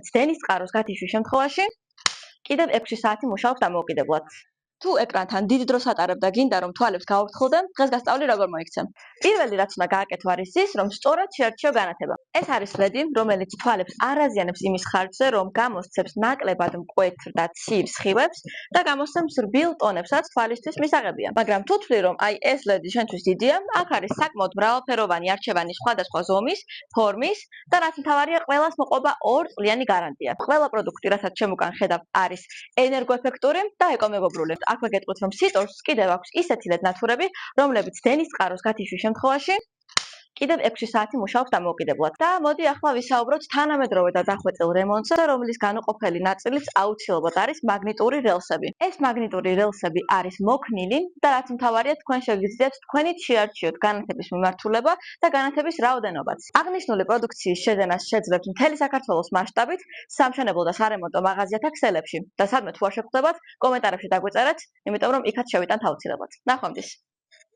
ცდენის წყაროს გათიშვის შემთხვევაში კიდევ 6 საათი მუშაობს დამოუკიდებლად. თუ ეკრანთან დიდ დროს ატარებ და გინდა რომ თვალებს გაუფრთხილდე, დღესგასწაული როგორ მოიქცე? პირველი რაც უნდა გააკეთო არის ის, რომ სწორად შეარჩიო განათება. ეს არის ლედი, რომელიც თვალებს არ აზიანებს იმის ხარჯზე, რომ გამოსცემს ნაკლებად მკვეთრ და ცივ სხივებს და გამოსცემს რბილ ტონებსაც თვალისთვის მისაღებია. მაგრამ თუ თვლი რომ აი ეს ლედი შენთვის დიდია, აქ არის საკმაოდ მრავალფეროვანი არჩევანი სხვადასხვა ზომის, ფორმის და რაც მთავარია, ყველას მოყვება 2 წლიანი გარანტია. ყველა პროდუქტი, რასაც შემოგან ხედავ, არის ენერგოეფექტური და ეკომეგობრული. აქვე გეტყვით, რომ სიტორს კიდევ აქვს ისეთი LED ნათურები, რომლებიც ცდენის წყაროს გათიშვის შემთხვევაში კიდევ 6 საათი მუშაობს დამოუკიდებლად. და მოდი ახლა ვისაუბროთ თანამედროვე და დახვეწილ რემონტზე, რომლის განუყოფელი ნაწილიც აუცილებლად არის მაგნიტური რელსები. ეს მაგნიტური რელსები არის მოქნილი და რაც მთავარია, თქვენ შეგიძლიათ თქვენით შეარჩიოთ განათების მიმართულება და განათების რაოდენობაც. აღნიშნული პროდუქციის შეძენას შეძლებთ მთელი საქართველოს მასშტაბით, სამშენებლო და სარემონტო მაღაზიათა ქსელებში და სადმე თუ არ შეგხვდებათ, კომენტარებში დაგვიწერეთ, იმიტომ რომ იქაც შევიტანთ აუცილებლად. ნახვამდის.